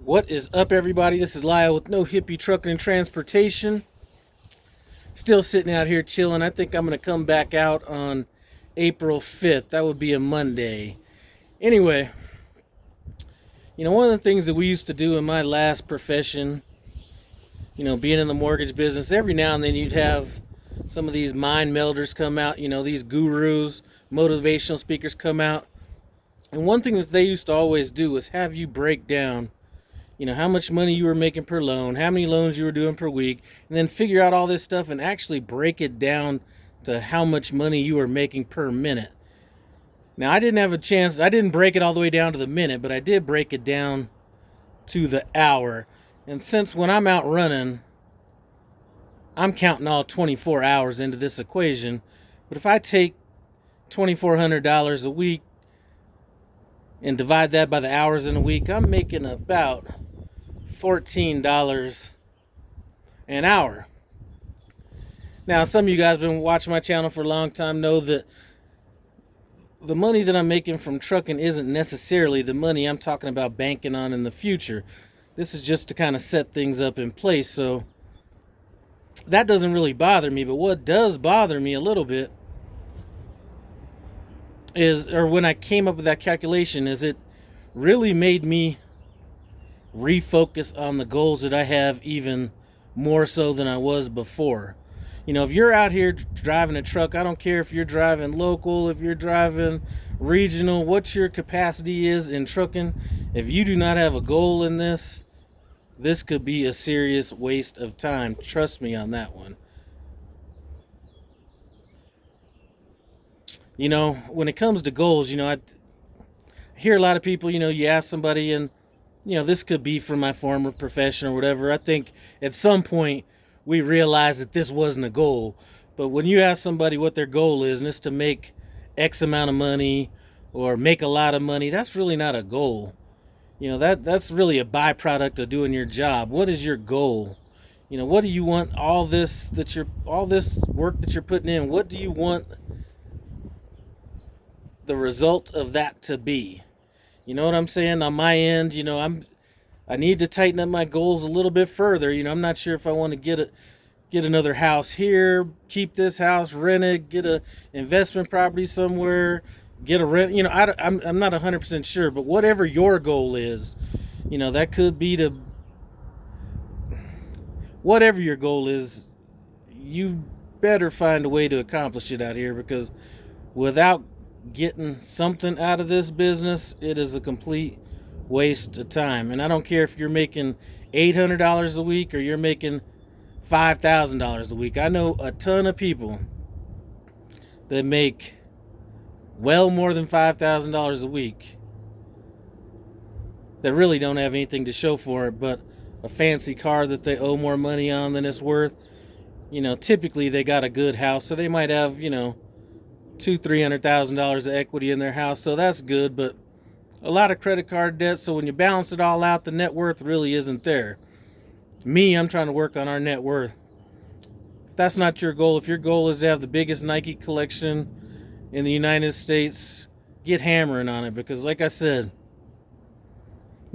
What is up, everybody? This is Lyle with No Hippie Trucking and Transportation. Still sitting out here chilling. I think I'm going to come back out on April 5th. That would be a Monday. Anyway, one of the things that we used to do in my last profession, being in the mortgage business, every now and then you'd have some of these mind melders come out, these gurus, motivational speakers come out. And one thing that they used to always do was have you break down how much money you were making per loan, how many loans you were doing per week, and then figure out all this stuff and actually break it down to how much money you were making per minute. Now, I didn't break it all the way down to the minute, but I did break it down to the hour. And since when I'm out running, I'm counting all 24 hours into this equation. But if I take $2,400 a week and divide that by the hours in a week, I'm making about $14 an hour. Now, some of you guys have been watching my channel for a long time know that the money that I'm making from trucking isn't necessarily the money I'm talking about banking on in the future. This is just to kind of set things up in place, so that doesn't really bother me. But what does bother me a little bit when I came up with that calculation, is it really made me refocus on the goals that I have even more so than I was before. If you're out here driving a truck, I don't care if you're driving local, if you're driving regional, what your capacity is in trucking. If you do not have a goal in this could be a serious waste of time. Trust me on that one. When it comes to goals, I hear a lot of people, you ask somebody and this could be from my former profession or whatever. I think at some point we realized that this wasn't a goal. But when you ask somebody what their goal is, and it's to make X amount of money or make a lot of money, that's really not a goal. That's really a byproduct of doing your job. What is your goal? What do you want all this work that you're putting in? What do you want the result of that to be? You know what I'm saying? On my end, I need to tighten up my goals a little bit further. I'm not sure if I want to get another house here, keep this house, rent it, get a investment property somewhere, get a rent. I'm not 100% sure, but whatever your goal is, that could be to whatever your goal is, you better find a way to accomplish it out here, because without getting something out of this business, it is a complete waste of time. And I don't care if you're making $800 a week or you're making $5,000 a week. I know a ton of people that make well more than $5,000 a week that really don't have anything to show for it but a fancy car that they owe more money on than it's worth. Typically they got a good house, so they might have $200,000-$300,000 of equity in their house, so that's good, but a lot of credit card debt. So when you balance it all out, the net worth really isn't there. Me, I'm trying to work on our net worth. If that's not your goal, if your goal is to have the biggest Nike collection in the United States, get hammering on it, because like I said,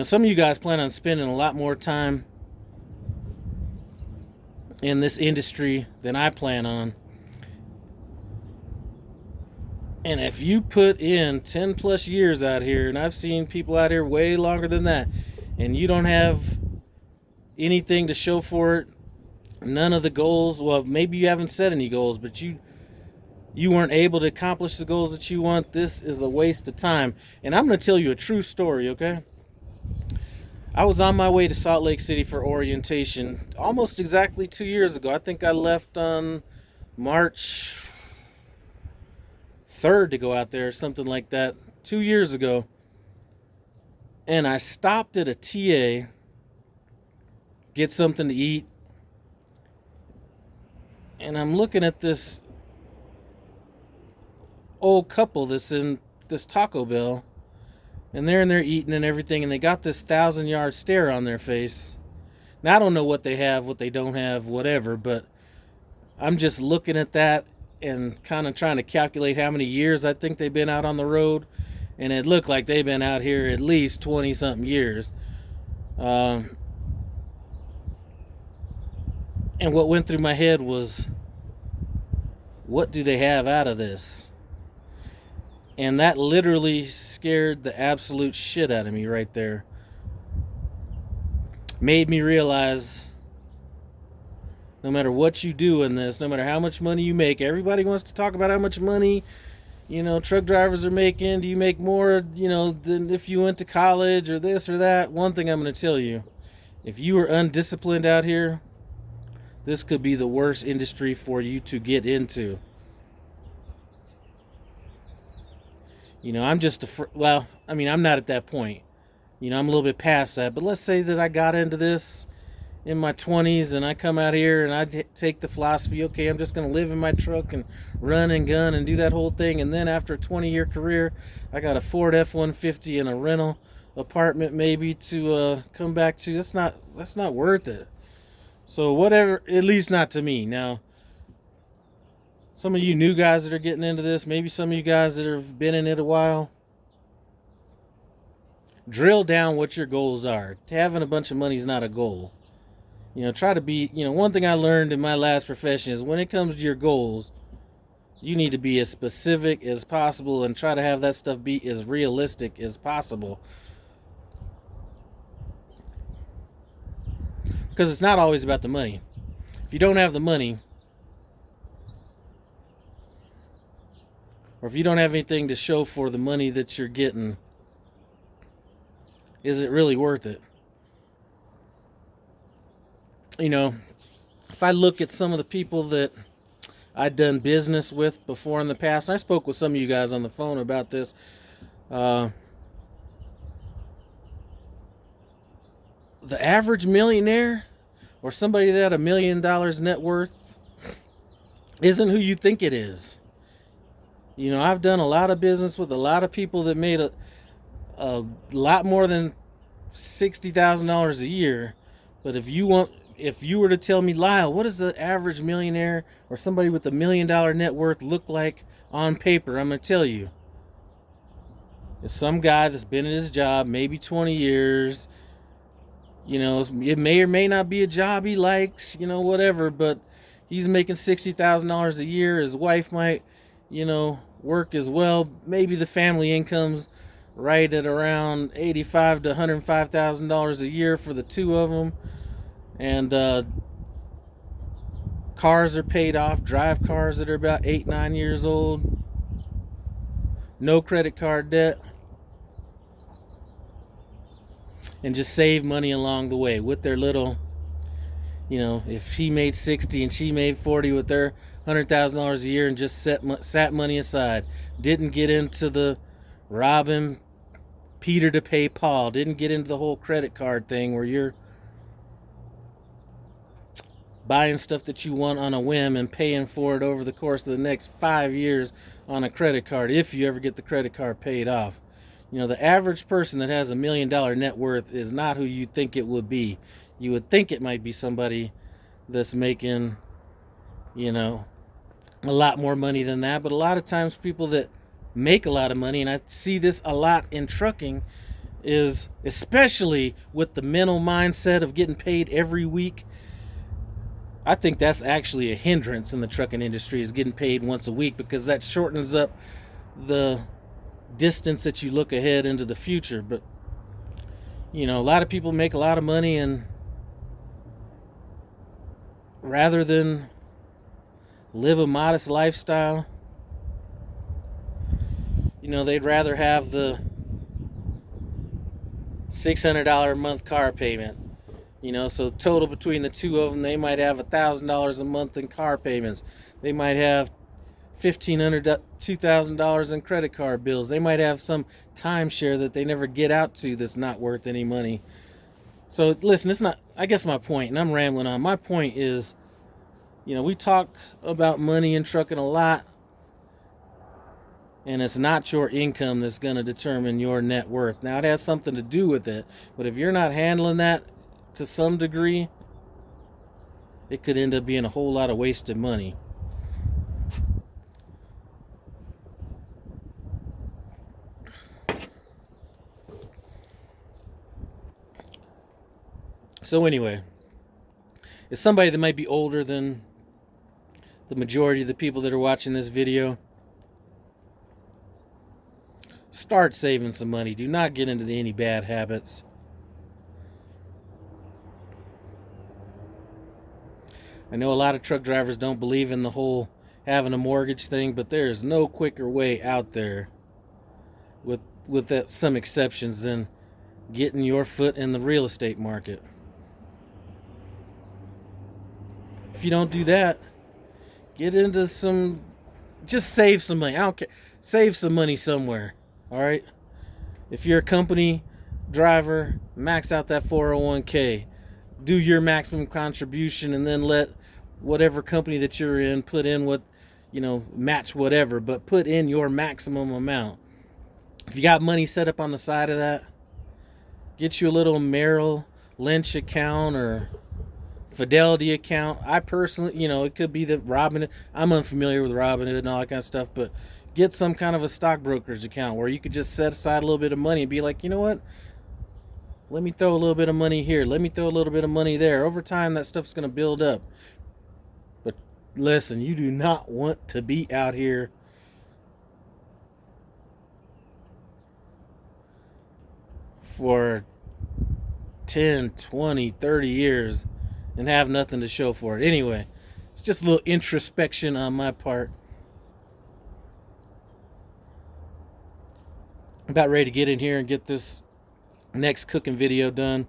some of you guys plan on spending a lot more time in this industry than I plan on. And if you put in 10 plus years out here, and I've seen people out here way longer than that, and you don't have anything to show for it, none of the goals, well, maybe you haven't set any goals, but you weren't able to accomplish the goals that you want, this is a waste of time. And I'm going to tell you a true story, okay? I was on my way to Salt Lake City for orientation almost exactly 2 years ago. I think I left on March 3rd to go out there or something like that 2 years ago. And I stopped at a TA, get something to eat, and I'm looking at this old couple that's in this Taco Bell, and they're in there eating and everything, and they got this 1,000-yard stare on their face. Now, I don't know what they have, what they don't have, whatever, but I'm just looking at that and kind of trying to calculate how many years I think they've been out on the road. And it looked like they've been out here at least 20-something years. And what went through my head was, what do they have out of this? And that literally scared the absolute shit out of me right there. Made me realize, no matter what you do in this, no matter how much money you make, everybody wants to talk about how much money, truck drivers are making. Do you make more, than if you went to college or this or that? One thing I'm going to tell you, if you are undisciplined out here, this could be the worst industry for you to get into. I'm just I'm not at that point. I'm a little bit past that, but let's say that I got into this in my 20s and I come out here and I take the philosophy, okay, I'm just going to live in my truck and run and gun and do that whole thing. And then after a 20-year career, I got a Ford F-150 and a rental apartment maybe to come back to. That's not worth it. So whatever, at least not to me. Now, some of you new guys that are getting into this, maybe some of you guys that have been in it a while, drill down what your goals are. Having a bunch of money is not a goal. Try to be, one thing I learned in my last profession is when it comes to your goals, you need to be as specific as possible and try to have that stuff be as realistic as possible. Because it's not always about the money. If you don't have the money, or if you don't have anything to show for the money that you're getting, is it really worth it? If I look at some of the people that I'd done business with before in the past, I spoke with some of you guys on the phone about this. The average millionaire or somebody that had $1 million net worth isn't who you think it is. I've done a lot of business with a lot of people that made a lot more than $60,000 a year. But if you were to tell me, Lyle, what does the average millionaire or somebody with $1 million net worth look like on paper? I'm going to tell you. It's some guy that's been in his job maybe 20 years. It may or may not be a job he likes, whatever, but he's making $60,000 a year. His wife might, work as well. Maybe the family income's right at around $85,000 to $105,000 a year for the two of them. And cars are paid off, drive cars that are about 8-9 years old, no credit card debt, and just save money along the way with their little, if he made 60 and she made 40 with their $100,000 a year and just sat money aside, didn't get into the robbing Peter to pay Paul, didn't get into the whole credit card thing where you're buying stuff that you want on a whim and paying for it over the course of the next 5 years on a credit card, if you ever get the credit card paid off. The average person that has $1 million net worth is not who you think it would be. You would think it might be somebody that's making, a lot more money than that. But a lot of times people that make a lot of money, and I see this a lot in trucking, is especially with the mental mindset of getting paid every week. I think that's actually a hindrance in the trucking industry, is getting paid once a week, because that shortens up the distance that you look ahead into the future. But a lot of people make a lot of money, and rather than live a modest lifestyle, they'd rather have the $600 a month car payment. So total between the two of them, they might have $1,000 a month in car payments. They might have $1,500, $2,000 in credit card bills. They might have some timeshare that they never get out to that's not worth any money. So listen, it's not, I guess my point, and I'm rambling on, my point is, we talk about money in trucking a lot, and it's not your income that's going to determine your net worth. Now, it has something to do with it, but if you're not handling that to some degree, it could end up being a whole lot of wasted money. So anyway, it's somebody that might be older than the majority of the people that are watching this video. Start saving some money. Do not get into any bad habits. I know a lot of truck drivers don't believe in the whole having a mortgage thing, but there is no quicker way out there, with that, some exceptions, than getting your foot in the real estate market. If you don't do that, get into some, just save some money. I don't care. Save some money somewhere. All right. If you're a company driver, max out that 401k. Do your maximum contribution, and then let whatever company that you're in put in what, match whatever, but put in your maximum amount. If you got money set up on the side of that, get you a little Merrill Lynch account or Fidelity account. I personally, it could be the Robinhood. I'm unfamiliar with Robinhood and all that kind of stuff, but get some kind of a stockbroker's account where you could just set aside a little bit of money and be like, you know what? Let me throw a little bit of money here. Let me throw a little bit of money there. Over time, that stuff's going to build up. But listen, you do not want to be out here for 10, 20, 30 years and have nothing to show for it. Anyway, it's just a little introspection on my part. I'm about ready to get in here and get this next cooking video done.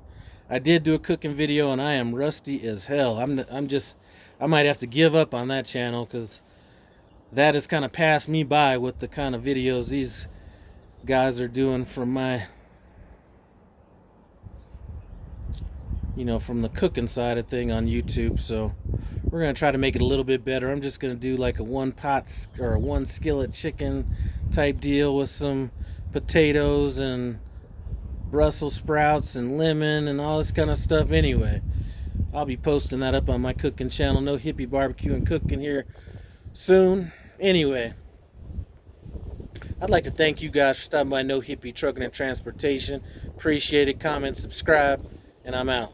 I did do a cooking video and I am rusty as hell. I might have to give up on that channel, because that has kind of passed me by with the kind of videos these guys are doing from my, from the cooking side of thing on YouTube. So we're going to try to make it a little bit better. I'm just going to do like a one pot or a one skillet chicken type deal with some potatoes and Brussels sprouts and lemon and all this kind of stuff. Anyway, I'll be posting that up on my cooking channel, No Hippie Barbecue and Cooking, here soon. Anyway, I'd like to thank you guys for stopping by No Hippie Trucking and Transportation. Appreciate it. Comment, subscribe, and I'm out.